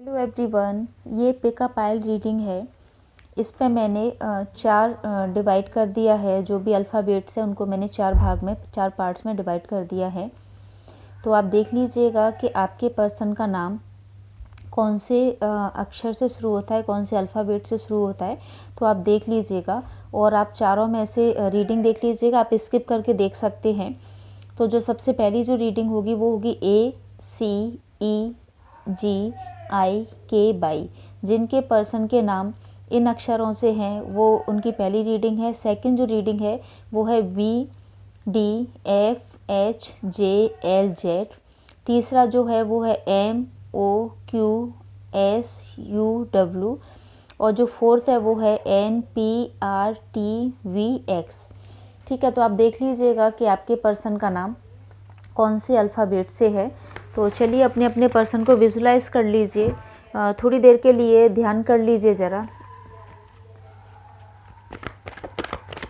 Hello everyone, ये pick a pile reading है। इस पे मैंने 4 डिवाइड कर दिया है। जो भी अल्फ़ाबेट्स हैं उनको मैंने 4 भाग में 4 पार्ट्स में डिवाइड कर दिया है। तो आप देख लीजिएगा कि आपके पर्सन का नाम कौन से अक्षर से शुरू होता है, कौन से अल्फ़ाबेट से शुरू होता है। तो आप देख लीजिएगा और आप चारों में से रीडिंग देख लीजिएगा। आप स्किप करके देख सकते हैं। तो जो सबसे पहली जो रीडिंग होगी वो होगी ACEGIK जिनके पर्सन के नाम इन अक्षरों से हैं, वो उनकी पहली रीडिंग है। सेकंड जो रीडिंग है वो है VDFHJLZ। तीसरा जो है वो है MOQSUW और जो फोर्थ है वो है NPRTVX। ठीक है, तो आप देख लीजिएगा कि आपके पर्सन का नाम कौन से अल्फ़ाबेट से है। तो चलिए अपने अपने पर्सन को विजुलाइज कर लीजिए, थोड़ी देर के लिए ध्यान कर लीजिए ज़रा।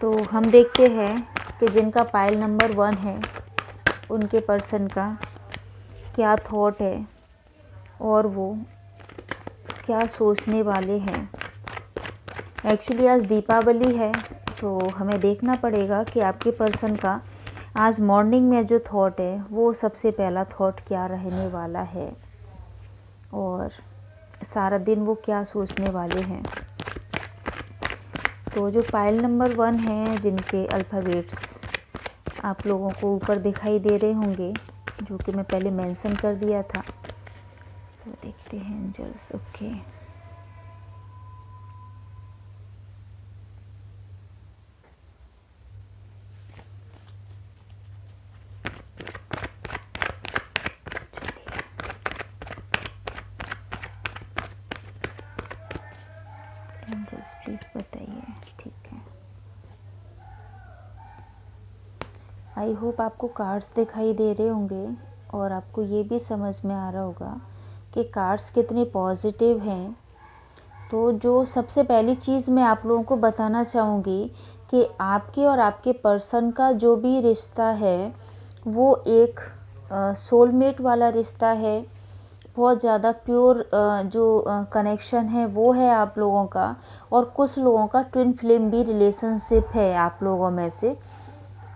तो हम देखते हैं कि जिनका पाइल नंबर 1 है उनके पर्सन का क्या थॉट है और वो क्या सोचने वाले हैं। एक्चुअली आज दीपावली है, तो हमें देखना पड़ेगा कि आपके पर्सन का आज मॉर्निंग में जो थॉट है वो सबसे पहला थॉट क्या रहने वाला है और सारा दिन वो क्या सोचने वाले हैं। तो जो पाइल नंबर 1 है, जिनके अल्फ़ाबेट्स आप लोगों को ऊपर दिखाई दे रहे होंगे, जो कि मैं पहले मेंशन कर दिया था। तो देखते हैं एंजल्स। ओके, एंजल्स प्लीज़ बताइए। ठीक है, आई होप आपको कार्ड्स दिखाई दे रहे होंगे और आपको ये भी समझ में आ रहा होगा कि कार्ड्स कितने पॉजिटिव हैं। तो जो सबसे पहली चीज़ मैं आप लोगों को बताना चाहूँगी कि आपके और आपके पर्सन का जो भी रिश्ता है वो एक सोलमेट वाला रिश्ता है। बहुत ज़्यादा प्योर जो कनेक्शन है वो है आप लोगों का। और कुछ लोगों का ट्विन फ्लेम भी रिलेशनशिप है आप लोगों में से।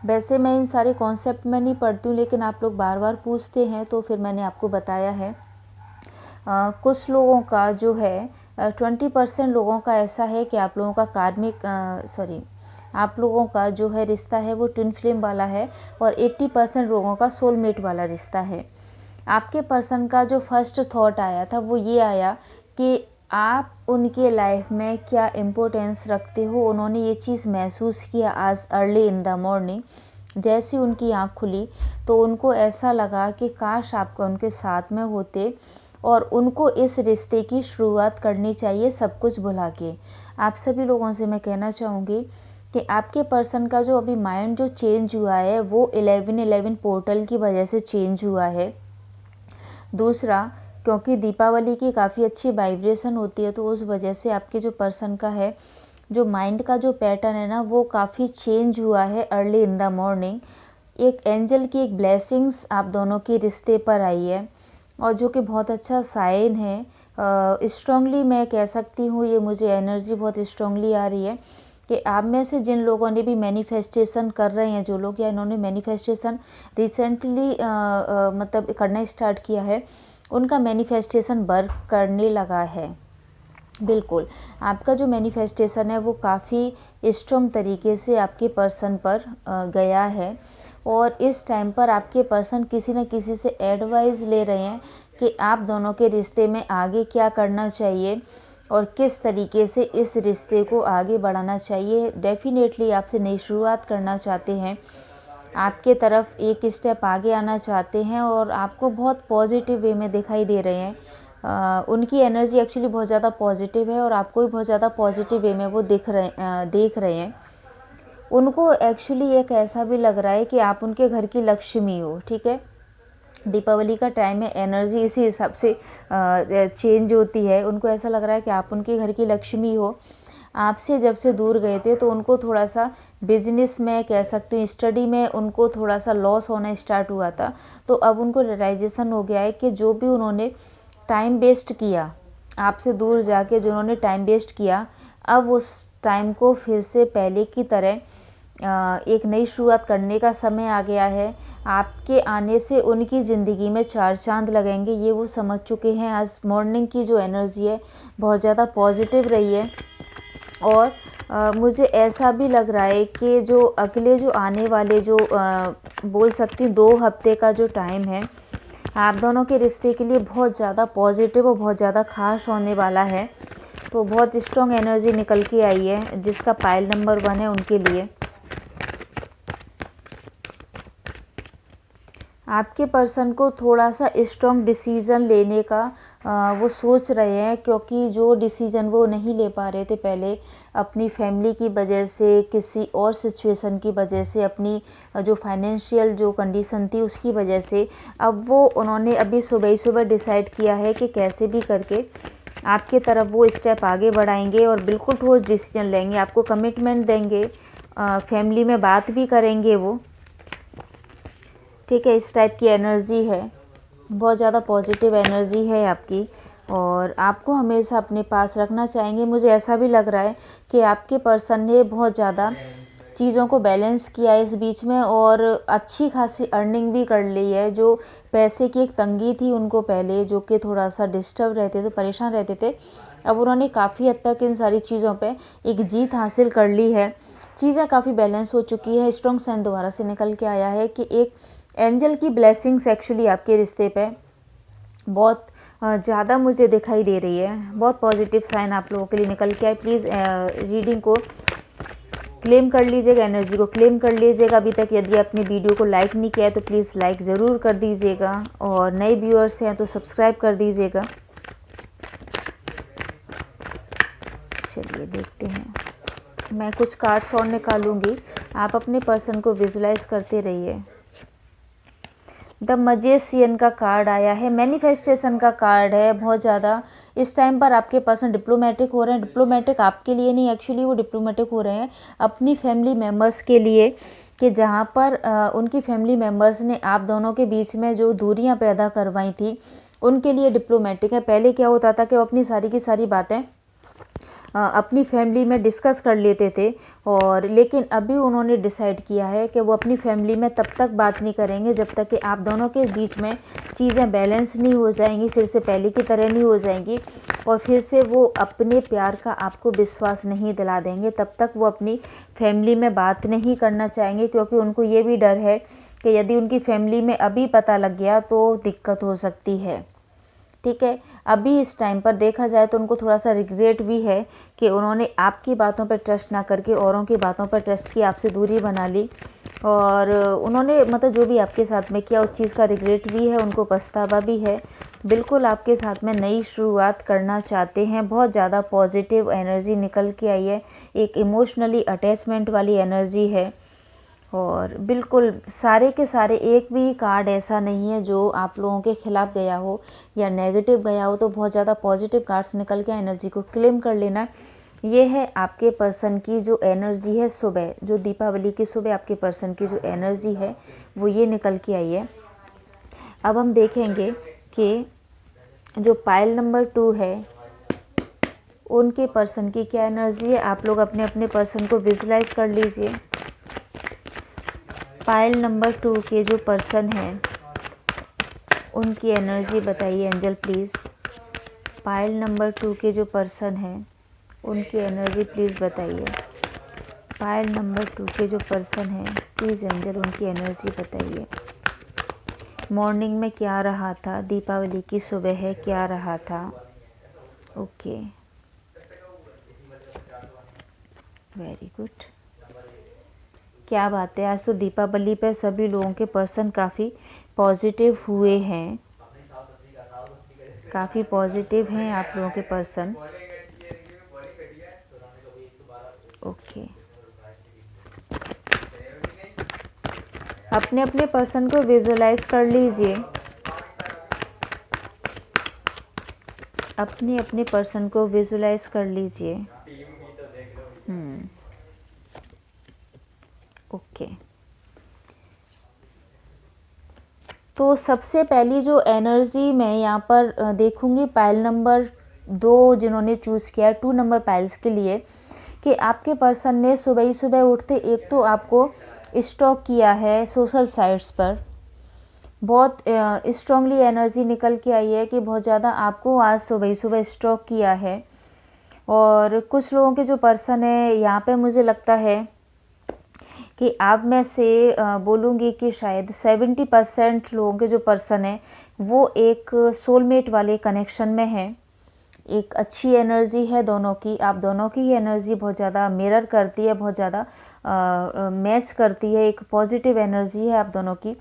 वैसे मैं इन सारे कॉन्सेप्ट में नहीं पढ़ती हूँ, लेकिन आप लोग बार बार पूछते हैं तो फिर मैंने आपको बताया है। कुछ लोगों का जो है 20% लोगों का ऐसा है कि आप लोगों का कार्मिक आप लोगों का जो है रिश्ता है वो ट्विन फ्लेम वाला है और 80% लोगों का सोलमेट वाला रिश्ता है। आपके पर्सन का जो फर्स्ट थॉट आया था वो ये आया कि आप उनके लाइफ में क्या इम्पोर्टेंस रखते हो। उन्होंने ये चीज़ महसूस किया आज अर्ली इन द मॉर्निंग। जैसी उनकी आँख खुली तो उनको ऐसा लगा कि काश आप उनके साथ में होते और उनको इस रिश्ते की शुरुआत करनी चाहिए सब कुछ भुला के। आप सभी लोगों से मैं कहना चाहूँगी कि आपके पर्सन का जो अभी माइंड जो चेंज हुआ है वो 11-11 पोर्टल की वजह से चेंज हुआ है। दूसरा, क्योंकि दीपावली की काफ़ी अच्छी वाइब्रेशन होती है, तो उस वजह से आपके जो पर्सन का है जो माइंड का जो पैटर्न है ना वो काफ़ी चेंज हुआ है अर्ली इन द मॉर्निंग। एक एंजल की एक ब्लेसिंग्स आप दोनों के रिश्ते पर आई है और जो कि बहुत अच्छा साइन है। स्ट्रांगली मैं कह सकती हूँ, ये मुझे एनर्जी बहुत स्ट्रांगली आ रही है कि आप में से जिन लोगों ने भी मैनिफेस्टेशन कर रहे हैं, जो लोग या इन्होंने मैनिफेस्टेशन रिसेंटली मतलब करना स्टार्ट किया है, उनका मैनिफेस्टेशन वर्क करने लगा है। बिल्कुल, आपका जो मैनिफेस्टेशन है वो काफ़ी स्ट्रॉन्ग तरीके से आपके पर्सन पर गया है और इस टाइम पर आपके पर्सन किसी न किसी से एडवाइस ले रहे हैं कि आप दोनों के रिश्ते में आगे क्या करना चाहिए और किस तरीके से इस रिश्ते को आगे बढ़ाना चाहिए। डेफिनेटली आपसे नई शुरुआत करना चाहते हैं, आपके तरफ एक स्टेप आगे आना चाहते हैं और आपको बहुत पॉजिटिव वे में दिखाई दे रहे हैं। उनकी एनर्जी एक्चुअली बहुत ज़्यादा पॉजिटिव है और आपको भी बहुत ज़्यादा पॉजिटिव वे में वो देख रहे हैं। उनको एक्चुअली एक ऐसा भी लग रहा है कि आप उनके घर की लक्ष्मी हो। ठीक है, दीपावली का टाइम है, एनर्जी इसी हिसाब से चेंज होती है। उनको ऐसा लग रहा है कि आप उनके घर की लक्ष्मी हो। आपसे जब से दूर गए थे तो उनको थोड़ा सा बिजनेस में कह सकती हूँ, स्टडी में उनको थोड़ा सा लॉस होना स्टार्ट हुआ था। तो अब उनको रियलाइजेशन हो गया है कि जो भी उन्होंने टाइम वेस्ट किया आपसे दूर जाके जिन्होंने टाइम वेस्ट किया, अब उस टाइम को फिर से पहले की तरह एक नई शुरुआत करने का समय आ गया है। आपके आने से उनकी ज़िंदगी में चार चांद लगेंगे, ये वो समझ चुके हैं। आज मॉर्निंग की जो एनर्जी है बहुत ज़्यादा पॉजिटिव रही है और मुझे ऐसा भी लग रहा है कि जो अगले जो आने वाले जो बोल सकती हूँ 2 हफ्ते का जो टाइम है, आप दोनों के रिश्ते के लिए बहुत ज़्यादा पॉजिटिव और बहुत ज़्यादा खास होने वाला है। तो बहुत स्ट्रॉन्ग एनर्जी निकल के आई है, जिसका पाइल नंबर 1 है उनके लिए। आपके पर्सन को थोड़ा सा स्ट्रॉन्ग डिसीज़न लेने का वो सोच रहे हैं, क्योंकि जो डिसीज़न वो नहीं ले पा रहे थे पहले, अपनी फैमिली की वजह से, किसी और सिचुएशन की वजह से, अपनी जो फाइनेंशियल जो कंडीशन थी उसकी वजह से, अब वो उन्होंने अभी सुबह ही सुबह डिसाइड किया है कि कैसे भी करके आपके तरफ वो स्टेप आगे बढ़ाएंगे और बिल्कुल ठोस डिसीजन लेंगे, आपको कमिटमेंट देंगे, फैमिली में बात भी करेंगे वो, ठीक है। इस टाइप की एनर्जी है, बहुत ज़्यादा पॉजिटिव एनर्जी है आपकी और आपको हमेशा अपने पास रखना चाहेंगे। मुझे ऐसा भी लग रहा है कि आपके पर्सन ने बहुत ज़्यादा चीज़ों को बैलेंस किया है इस बीच में और अच्छी खासी अर्निंग भी कर ली है। जो पैसे की एक तंगी थी उनको पहले, जो कि थोड़ा सा डिस्टर्ब रहते थे, परेशान रहते थे, अब उन्होंने काफ़ी हद तक इन सारी चीज़ों पे एक जीत हासिल कर ली है। चीज़ें काफ़ी बैलेंस हो चुकी है। स्ट्रॉन्ग साइन दोबारा से निकल के आया है कि एक एंजल की ब्लेसिंग्स एक्चुअली आपके रिश्ते पे बहुत ज़्यादा मुझे दिखाई दे रही है। बहुत पॉजिटिव साइन आप लोगों के लिए निकल के आए। प्लीज़ रीडिंग को क्लेम कर लीजिएगा, एनर्जी को क्लेम कर लीजिएगा। अभी तक यदि आपने वीडियो को लाइक नहीं किया है तो प्लीज़ लाइक ज़रूर कर दीजिएगा और नए व्यूअर्स हैं तो सब्सक्राइब कर दीजिएगा। चलिए देखते हैं, मैं कुछ कार्ड्स और निकालूंगी, आप अपने पर्सन को विजुलाइज करते रहिए। द मैजिशियन का कार्ड आया है, मैनिफेस्टेशन का कार्ड है। बहुत ज़्यादा इस टाइम पर आपके पर्सन डिप्लोमेटिक हो रहे हैं। डिप्लोमेटिक आपके लिए नहीं, एक्चुअली वो डिप्लोमेटिक हो रहे हैं अपनी फैमिली मेम्बर्स के लिए, कि जहाँ पर उनकी फैमिली मेम्बर्स ने आप दोनों के बीच में जो दूरियाँ पैदा करवाई थी उनके लिए डिप्लोमेटिक है। पहले क्या होता था कि वो अपनी सारी की सारी बातें अपनी फैमिली में डिस्कस कर लेते थे, और लेकिन अभी उन्होंने डिसाइड किया है कि वो अपनी फैमिली में तब तक बात नहीं करेंगे जब तक कि आप दोनों के बीच में चीज़ें बैलेंस नहीं हो जाएंगी, फिर से पहले की तरह नहीं हो जाएंगी और फिर से वो अपने प्यार का आपको विश्वास नहीं दिला देंगे। तब तक वो अपनी फैमिली में बात नहीं करना चाहेंगे, क्योंकि उनको ये भी डर है कि यदि उनकी फैमिली में अभी पता लग गया तो दिक्कत हो सकती है, ठीक है। अभी इस टाइम पर देखा जाए तो उनको थोड़ा सा रिग्रेट भी है कि उन्होंने आपकी बातों पर ट्रस्ट ना करके औरों की बातों पर ट्रस्ट की, आपसे दूरी बना ली, और उन्होंने मतलब जो भी आपके साथ में किया उस चीज़ का रिग्रेट भी है, उनको पछतावा भी है। बिल्कुल आपके साथ में नई शुरुआत करना चाहते हैं। बहुत ज़्यादा पॉजिटिव एनर्जी निकल के आई है, एक इमोशनली अटैचमेंट वाली एनर्जी है और बिल्कुल सारे के सारे एक भी कार्ड ऐसा नहीं है जो आप लोगों के खिलाफ गया हो या नेगेटिव गया हो। तो बहुत ज़्यादा पॉजिटिव कार्ड्स निकल के एनर्जी को क्लेम कर लेना। ये है आपके पर्सन की जो एनर्जी है सुबह, जो दीपावली की सुबह आपके पर्सन की जो एनर्जी है वो ये निकल के आई है। अब हम देखेंगे कि जो पाइल नंबर 2 है उनके पर्सन की क्या एनर्जी है। आप लोग अपने अपने पर्सन को विजुलाइज कर लीजिए। पाइल नंबर 2 के जो पर्सन हैं उनकी एनर्जी बताइए एंजल प्लीज़। पाइल नंबर 2 के जो पर्सन हैं उनकी एनर्जी प्लीज़ बताइए। पाइल नंबर 2 के जो पर्सन हैं प्लीज़ एंजल उनकी एनर्जी बताइए। मॉर्निंग में क्या रहा था, दीपावली की सुबह है क्या रहा था। ओके, वेरी गुड, क्या बात है। आज तो दीपावली पे सभी लोगों के पर्सन काफ़ी पॉजिटिव हुए हैं, काफ़ी पॉजिटिव हैं आप लोगों के पर्सन। ओके, अपने अपने पर्सन को विजुलाइज कर लीजिए। अपने अपने पर्सन को विजुलाइज कर लीजिए। ओके, तो सबसे पहली जो एनर्जी मैं यहाँ पर देखूँगी पाइल नंबर दो जिन्होंने चूज़ किया है 2 नंबर पाइल्स के लिए, कि आपके पर्सन ने सुबह ही सुबह उठते एक तो आपको स्टॉक किया है सोशल साइट्स पर, बहुत स्ट्रांगली एनर्जी निकल के आई है कि बहुत ज़्यादा आपको आज सुबह ही सुबह स्टॉक किया है। और कुछ लोगों के जो पर्सन है यहाँ पे मुझे लगता है कि आप में से बोलूँगी कि शायद 70% लोगों के जो पर्सन है वो एक सोलमेट वाले कनेक्शन में है। एक अच्छी एनर्जी है दोनों की, आप दोनों की ही एनर्जी बहुत ज़्यादा मिरर करती है, बहुत ज़्यादा मैच करती है, एक पॉजिटिव एनर्जी है आप दोनों की।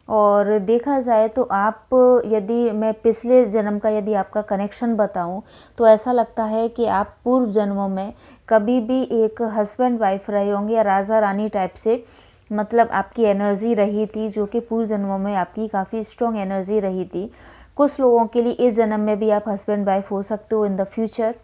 और देखा जाए तो आप, यदि मैं पिछले जन्म का यदि आपका कनेक्शन बताऊं तो ऐसा लगता है कि आप पूर्व जन्मों में कभी भी एक हस्बैंड वाइफ रहे होंगे या राजा रानी टाइप से, मतलब आपकी एनर्जी रही थी, जो कि पूर्व जन्मों में आपकी काफ़ी स्ट्रॉन्ग एनर्जी रही थी। कुछ लोगों के लिए इस जन्म में भी आप हस्बैंड वाइफ हो सकते हो इन द फ्यूचर।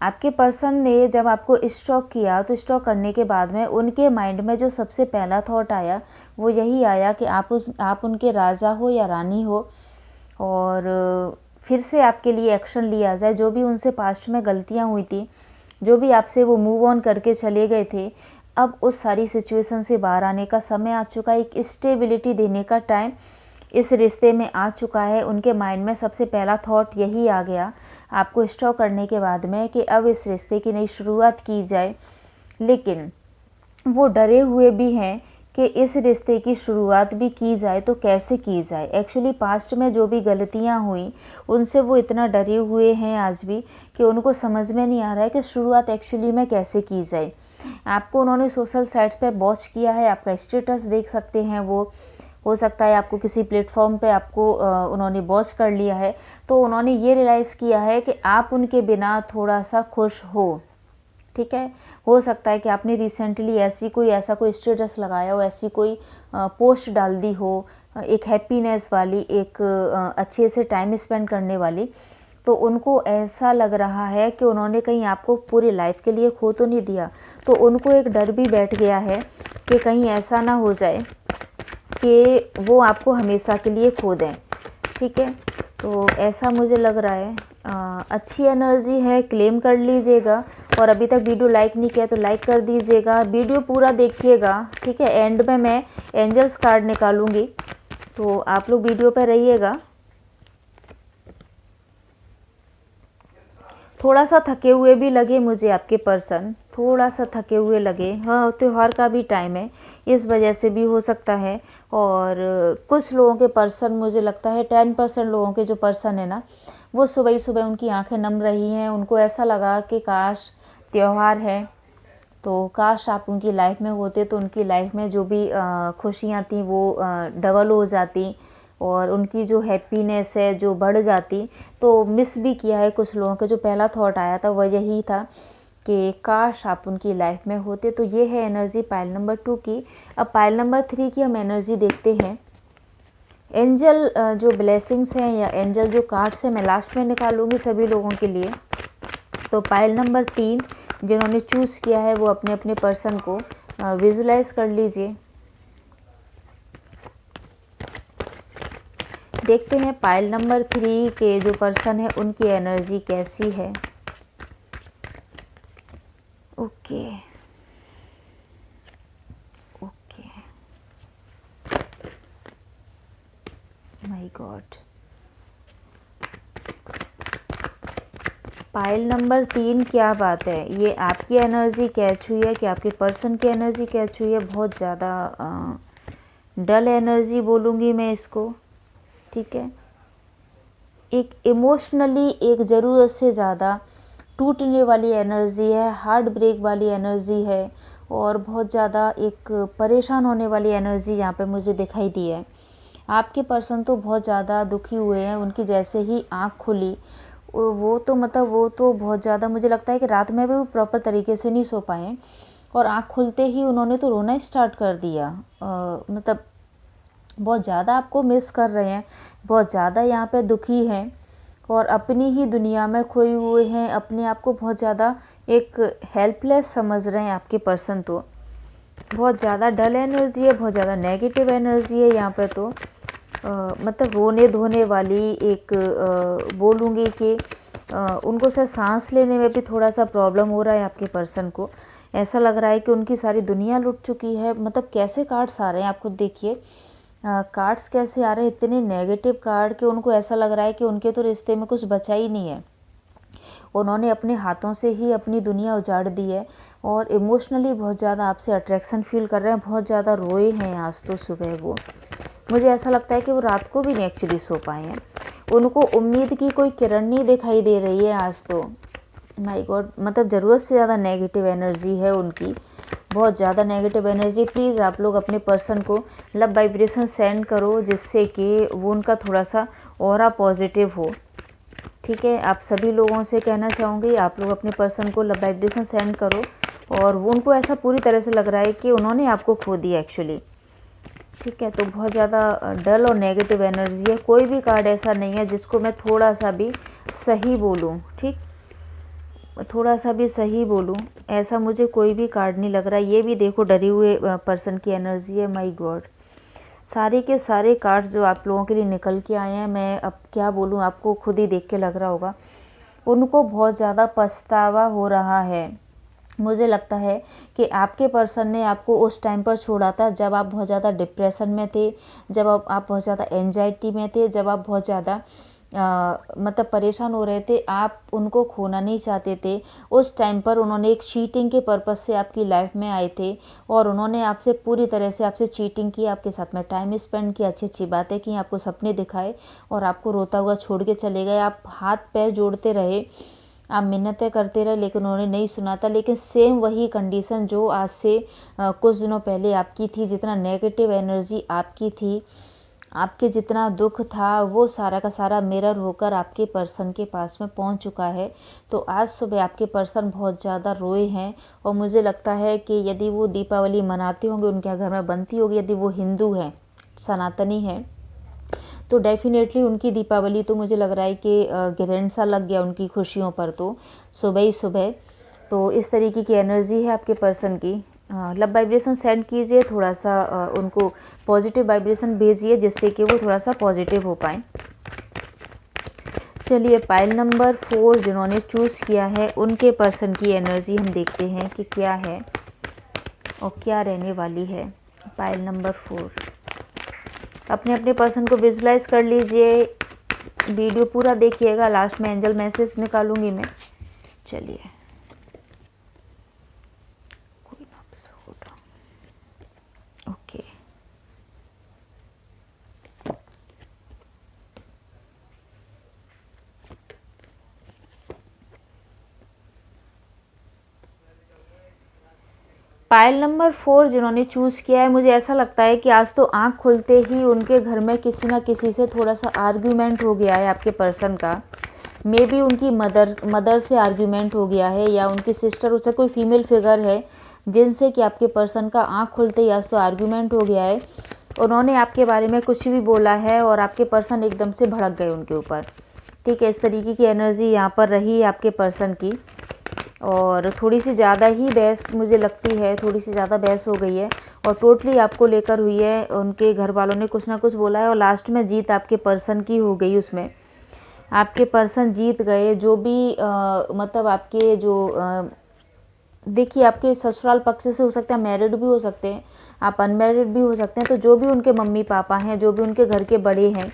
आपके पर्सन ने जब आपको स्टॉक किया तो स्टॉक करने के बाद में उनके माइंड में जो सबसे पहला थॉट आया वो यही आया कि आप उनके राजा हो या रानी हो, और फिर से आपके लिए एक्शन लिया जाए। जो भी उनसे पास्ट में गलतियां हुई थी, जो भी आपसे वो मूव ऑन करके चले गए थे, अब उस सारी सिचुएशन से बाहर आने का समय आ चुका है। एक स्टेबिलिटी देने का टाइम इस रिश्ते में आ चुका है। उनके माइंड में सबसे पहला थॉट यही आ गया आपको स्टॉक करने के बाद में कि अब इस रिश्ते की नई शुरुआत की जाए। लेकिन वो डरे हुए भी हैं कि इस रिश्ते की शुरुआत भी की जाए तो कैसे की जाए। एक्चुअली पास्ट में जो भी गलतियां हुई उनसे वो इतना डरे हुए हैं आज भी कि उनको समझ में नहीं आ रहा है कि शुरुआत एक्चुअली में कैसे की जाए। आपको उन्होंने सोशल साइट्स पे वॉच किया है, आपका स्टेटस देख सकते हैं, वो हो सकता है आपको किसी प्लेटफॉर्म पे आपको उन्होंने वॉच कर लिया है, तो उन्होंने ये रियलाइज़ किया है कि आप उनके बिना थोड़ा सा खुश हो। ठीक है, हो सकता है कि आपने रिसेंटली ऐसा कोई स्टेटस लगाया हो, ऐसी कोई पोस्ट डाल दी हो, एक हैप्पीनेस वाली, एक अच्छे से टाइम स्पेंड करने वाली, तो उनको ऐसा लग रहा है कि उन्होंने कहीं आपको पूरी लाइफ के लिए खो तो नहीं दिया। तो उनको एक डर भी बैठ गया है कि कहीं ऐसा ना हो जाए कि वो आपको हमेशा के लिए खो दें। ठीक है, तो ऐसा मुझे लग रहा है। अच्छी एनर्जी है, क्लेम कर लीजिएगा। और अभी तक वीडियो लाइक नहीं किया तो लाइक कर दीजिएगा, वीडियो पूरा देखिएगा। ठीक है, एंड में मैं एंजल्स कार्ड निकालूंगी, तो आप लोग वीडियो पर रहिएगा। थोड़ा सा थके हुए भी लगे मुझे आपके पर्सन, थोड़ा सा थके हुए लगे। हाँ, त्यौहार का भी टाइम है, इस वजह से भी हो सकता है। और कुछ लोगों के पर्सन, मुझे लगता है 10% लोगों के जो पर्सन है ना, वो सुबह ही सुबह उनकी आंखें नम रही हैं। उनको ऐसा लगा कि काश त्यौहार है, तो काश आप उनकी लाइफ में होते तो उनकी लाइफ में जो भी खुशियाँ थी वो डबल हो जाती और उनकी जो हैप्पीनेस है जो बढ़ जाती। तो मिस भी किया है कुछ लोगों का। जो पहला थॉट आया था वह यही था कि काश आप उनकी लाइफ में होते। तो ये है एनर्जी पाइल नंबर 2 की। अब पाइल नंबर 3 की हम एनर्जी देखते हैं। एंजल जो ब्लेसिंग्स हैं या एंजल जो कार्ड्स हैं मैं लास्ट में निकालूंगी सभी लोगों के लिए। तो पाइल नंबर 3 जिन्होंने चूज़ किया है वो अपने अपने पर्सन को विजुलाइज कर लीजिए। देखते हैं पाइल नंबर 3 के जो पर्सन है उनकी एनर्जी कैसी है। Okay okay, my God. Pile number 3, क्या बात है, ये आपकी एनर्जी कैच हुई है कि आपके पर्सन की एनर्जी कैच हुई है। बहुत ज़्यादा डल एनर्जी बोलूँगी मैं इसको। ठीक है, एक इमोशनली एक ज़रूरत से ज़्यादा टूटने वाली एनर्जी है, हार्ट ब्रेक वाली एनर्जी है और बहुत ज़्यादा एक परेशान होने वाली एनर्जी यहाँ पे मुझे दिखाई दी है। आपके पर्सन तो बहुत ज़्यादा दुखी हुए हैं। उनकी जैसे ही आँख खुली वो तो बहुत ज़्यादा, मुझे लगता है कि रात में भी वो प्रॉपर तरीके से नहीं सो पाए और आँख खुलते ही उन्होंने तो रोना स्टार्ट कर दिया। मतलब बहुत ज़्यादा आपको मिस कर रहे हैं, बहुत ज़्यादा यहाँ पे दुखी हैं और अपनी ही दुनिया में खोए हुए हैं। अपने आप को बहुत ज़्यादा एक हेल्पलेस समझ रहे हैं आपके पर्सन। तो बहुत ज़्यादा डल एनर्जी है, बहुत ज़्यादा नेगेटिव एनर्जी है यहाँ पे। तो मतलब रोने धोने वाली एक बोलूँगी कि उनको शायद सांस लेने में भी थोड़ा सा प्रॉब्लम हो रहा है आपके पर्सन को। ऐसा लग रहा है कि उनकी सारी दुनिया लुट चुकी है। मतलब कैसे कार्ड्स आ रहे हैं आप खुद देखिए, कार्ड्स कैसे आ रहे हैं, इतने नेगेटिव कार्ड कि उनको ऐसा लग रहा है कि उनके तो रिश्ते में कुछ बचा ही नहीं है। उन्होंने अपने हाथों से ही अपनी दुनिया उजाड़ दी है और इमोशनली बहुत ज़्यादा आपसे अट्रैक्शन फील कर रहे हैं, बहुत ज़्यादा रोए हैं आज तो सुबह वो। मुझे ऐसा लगता है कि वो रात को भी नहीं एक्चुअली सो पाए हैं। उनको उम्मीद की कोई किरण नहीं दिखाई दे रही है आज तो। माय गॉड, मतलब ज़रूरत से ज़्यादा नेगेटिव एनर्जी है उनकी, बहुत ज़्यादा नेगेटिव एनर्जी। प्लीज़ आप लोग अपने पर्सन को लव वाइब्रेशन सेंड करो जिससे कि वो उनका थोड़ा सा ऑरा पॉजिटिव हो। ठीक है, आप सभी लोगों से कहना चाहूँगी आप लोग अपने पर्सन को लव वाइब्रेशन सेंड करो और वो उनको ऐसा पूरी तरह से लग रहा है कि उन्होंने आपको खो दिया एक्चुअली। ठीक है, तो बहुत ज़्यादा डल और नेगेटिव एनर्जी है। कोई भी कार्ड ऐसा नहीं है जिसको मैं थोड़ा सा भी सही बोलूँ, ठीक, थोड़ा सा भी सही बोलूँ, ऐसा मुझे कोई भी कार्ड नहीं लग रहा। ये भी देखो डरे हुए पर्सन की एनर्जी है। माय गॉड, सारे के सारे कार्ड्स जो आप लोगों के लिए निकल के आए हैं, मैं अब क्या बोलूँ, आपको खुद ही देख के लग रहा होगा उनको बहुत ज़्यादा पछतावा हो रहा है। मुझे लगता है कि आपके पर्सन ने आपको उस टाइम पर छोड़ा था जब आप बहुत ज़्यादा डिप्रेशन में थे, जब आप बहुत ज़्यादा एंजाइटी में थे, जब आप बहुत ज़्यादा मतलब परेशान हो रहे थे, आप उनको खोना नहीं चाहते थे। उस टाइम पर उन्होंने एक चीटिंग के पर्पज़ से आपकी लाइफ में आए थे और उन्होंने आपसे पूरी तरह से आपसे चीटिंग की, आपके साथ में टाइम स्पेंड किया, अच्छी अच्छी बातें की, आपको सपने दिखाए और आपको रोता हुआ छोड़ के चले गए। आप हाथ पैर जोड़ते रहे, आप मिन्नतें करते रहे, लेकिन उन्होंने नहीं सुना था। लेकिन सेम वही कंडीशन जो आज से कुछ दिनों पहले आपकी थी, जितना नेगेटिव एनर्जी आपकी थी, आपके जितना दुख था, वो सारा का सारा मिरर होकर आपके पर्सन के पास में पहुंच चुका है। तो आज सुबह आपके पर्सन बहुत ज़्यादा रोए हैं और मुझे लगता है कि यदि वो दीपावली मनाते होंगे, उनके घर में बनती होगी, यदि वो हिंदू हैं, सनातनी हैं, तो डेफिनेटली उनकी दीपावली तो मुझे लग रहा है कि ग्रैंड सा लग गया उनकी खुशियों पर तो सुबह ही सुबह। तो इस तरीके की एनर्जी है आपके पर्सन की। लव वाइब्रेशन सेंड कीजिए, थोड़ा सा उनको पॉजिटिव वाइब्रेशन भेजिए जिससे कि वो थोड़ा सा पॉजिटिव हो पाएँ। चलिए, पाइल नंबर 4 जिन्होंने चूज़ किया है उनके पर्सन की एनर्जी हम देखते हैं कि क्या है और क्या रहने वाली है। पाइल नंबर 4, अपने अपने पर्सन को विजुलाइज कर लीजिए, वीडियो पूरा देखिएगा, लास्ट में एंजल मैसेज निकालूंगी मैं। चलिए, ओके, पाइल नंबर 4 जिन्होंने चूज़ किया है, मुझे ऐसा लगता है कि आज तो आँख खुलते ही उनके घर में किसी ना किसी से थोड़ा सा आर्ग्यूमेंट हो गया है आपके पर्सन का। मे बी उनकी मदर से आर्ग्यूमेंट हो गया है या उनकी सिस्टर, उससे कोई फीमेल फिगर है जिनसे कि आपके पर्सन का आँख खुलते ही आज तो आर्ग्यूमेंट हो गया है। उन्होंने आपके बारे में कुछ भी बोला है और आपके पर्सन एकदम से भड़क गए उनके ऊपर। ठीक है, इस तरीके की एनर्जी यहाँ पर रही है आपके पर्सन की और थोड़ी सी ज़्यादा ही बहस मुझे लगती है, थोड़ी सी ज़्यादा बहस हो गई है और टोटली आपको लेकर हुई है। उनके घर वालों ने कुछ ना कुछ बोला है और लास्ट में जीत आपके पर्सन की हो गई। उसमें आपके पर्सन जीत गए। जो भी मतलब आपके जो देखिए, आपके ससुराल पक्ष से हो सकता है, मैरिड भी हो सकते हैं, आप अनमैरिड भी हो सकते हैं। तो जो भी उनके मम्मी पापा हैं, जो भी उनके घर के बड़े हैं,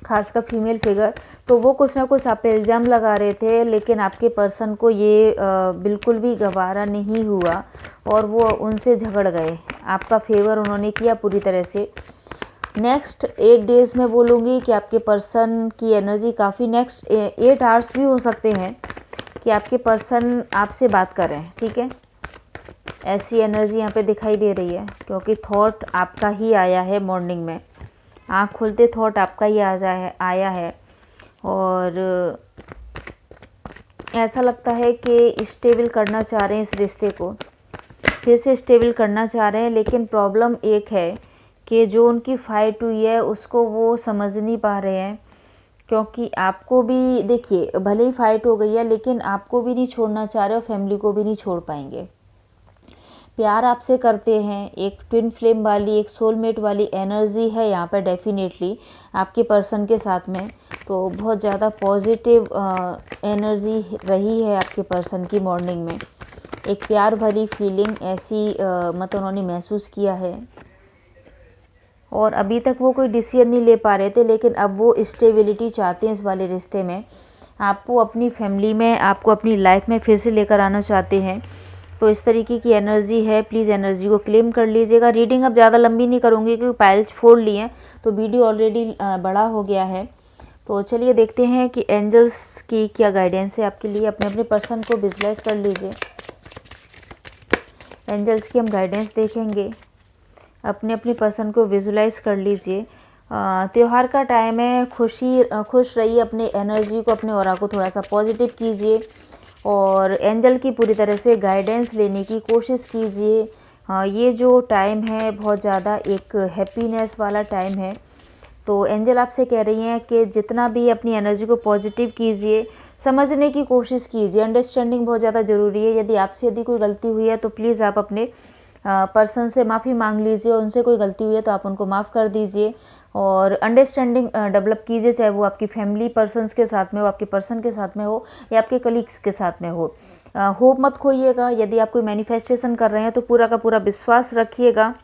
खासकर फीमेल फिगर, तो वो कुछ ना कुछ आप पे इल्ज़ाम लगा रहे थे, लेकिन आपके पर्सन को ये बिल्कुल भी गवारा नहीं हुआ और वो उनसे झगड़ गए। आपका फेवर उन्होंने किया पूरी तरह से। नेक्स्ट 8 डेज़ में बोलूँगी कि आपके पर्सन की एनर्जी काफ़ी, नेक्स्ट 8 आवर्स भी हो सकते हैं कि आपके पर्सन आपसे बात कर रहे हैं। ठीक है, ऐसी एनर्जी यहाँ पे दिखाई दे रही है क्योंकि थॉट आपका ही आया है मॉर्निंग में, आँख खुलते थॉट आपका ही आया है और ऐसा लगता है कि स्टेबल करना चाह रहे हैं इस रिश्ते को, फिर से स्टेबल करना चाह रहे हैं। लेकिन प्रॉब्लम एक है कि जो उनकी फाइट हुई है उसको वो समझ नहीं पा रहे हैं, क्योंकि आपको भी देखिए, भले ही फाइट हो गई है लेकिन आपको भी नहीं छोड़ना चाह रहे और फैमिली को भी नहीं छोड़ पाएंगे। प्यार आपसे करते हैं, एक ट्विन फ्लेम वाली, एक सोलमेट वाली एनर्जी है यहाँ पर डेफिनेटली आपके पर्सन के साथ में। तो बहुत ज़्यादा पॉजिटिव एनर्जी रही है आपके पर्सन की मॉर्निंग में। एक प्यार भरी फीलिंग ऐसी मतलब उन्होंने महसूस किया है, और अभी तक वो कोई डिसीजन नहीं ले पा रहे थे, लेकिन अब वो स्टेबिलिटी चाहते हैं इस वाले रिश्ते में। आपको अपनी फैमिली में, आपको अपनी लाइफ में फिर से लेकर आना चाहते हैं। तो इस तरीके की एनर्जी है, प्लीज़ एनर्जी को क्लेम कर लीजिएगा। रीडिंग अब ज़्यादा लंबी नहीं करूँगी क्योंकि पाइल्स फोड़ ली हैं, तो वीडियो ऑलरेडी बड़ा हो गया है। तो चलिए देखते हैं कि एंजल्स की क्या गाइडेंस है आपके लिए। अपने अपने पर्सन को विजुलाइज कर लीजिए। एंजल्स की हम गाइडेंस देखेंगे। अपने अपने पर्सन को विजुलाइज कर लीजिए। त्यौहार का टाइम है, खुश रहिए, अपने एनर्जी को, अपने ऑरा को थोड़ा सा पॉजिटिव कीजिए और एंजल की पूरी तरह से गाइडेंस लेने की कोशिश कीजिए। ये जो टाइम है बहुत ज़्यादा एक हैप्पीनेस वाला टाइम है। तो एंजल आपसे कह रही हैं कि जितना भी अपनी एनर्जी को पॉजिटिव कीजिए, समझने की कोशिश कीजिए। अंडरस्टैंडिंग बहुत ज़्यादा ज़रूरी है। यदि कोई गलती हुई है तो प्लीज़ आप अपने पर्सन से माफ़ी मांग लीजिए। उनसे कोई गलती हुई है तो आप उनको माफ़ कर दीजिए और अंडरस्टैंडिंग डेवलप कीजिए, चाहे वो आपकी फैमिली पर्सन्स के साथ में हो, आपके पर्सन के साथ में हो या आपके कलीग्स के साथ में हो। होप मत खोइएगा। यदि आप कोई मैनिफेस्टेशन कर रहे हैं तो पूरा का पूरा विश्वास रखिएगा,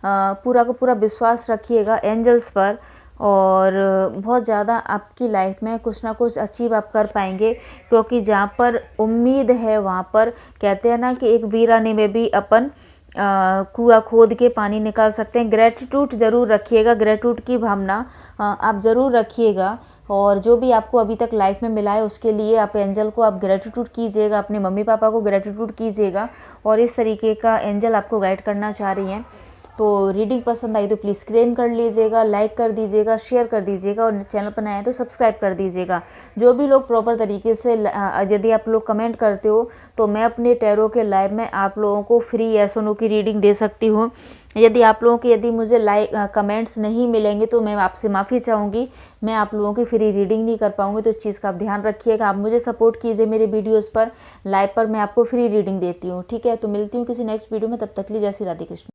पूरा का पूरा विश्वास रखिएगा एंजल्स पर, और बहुत ज़्यादा आपकी लाइफ में कुछ ना कुछ अचीव आप कर पाएंगे। क्योंकि जहाँ पर उम्मीद है वहाँ पर कहते हैं ना कि एक वीराने में भी अपन कुआं खोद के पानी निकाल सकते हैं। ग्रेटिट्यूड ज़रूर रखिएगा, ग्रेटिट्यूड की भावना आप ज़रूर रखिएगा। और जो भी आपको अभी तक लाइफ में मिला है उसके लिए आप एंजल को आप ग्रेटिट्यूड कीजिएगा, अपने मम्मी पापा को ग्रेटिट्यूड कीजिएगा। और इस तरीके का एंजल आपको गाइड करना चाह रही हैं। तो रीडिंग पसंद आई तो प्लीज़ क्लेम कर लीजिएगा, लाइक कर दीजिएगा, शेयर कर दीजिएगा और चैनल पर नए हैं तो सब्सक्राइब कर दीजिएगा। जो भी लोग प्रॉपर तरीके से यदि आप लोग कमेंट करते हो तो मैं अपने टैरो के लाइव में आप लोगों को फ्री यस और नो की रीडिंग दे सकती हूँ। यदि मुझे कमेंट्स नहीं मिलेंगे तो मैं आपसे माफ़ी चाहूँगी, मैं आप लोगों की फ्री रीडिंग नहीं कर पाऊँगी। तो इस चीज़ का आप ध्यान रखिएगा। आप मुझे सपोर्ट कीजिए मेरे वीडियोज़ पर, लाइव पर मैं आपको फ्री रीडिंग देती हूँ। ठीक है, तो मिलती हूँ किसी नेक्स्ट वीडियो में, तब तक के लिए जय श्री राधे कृष्ण।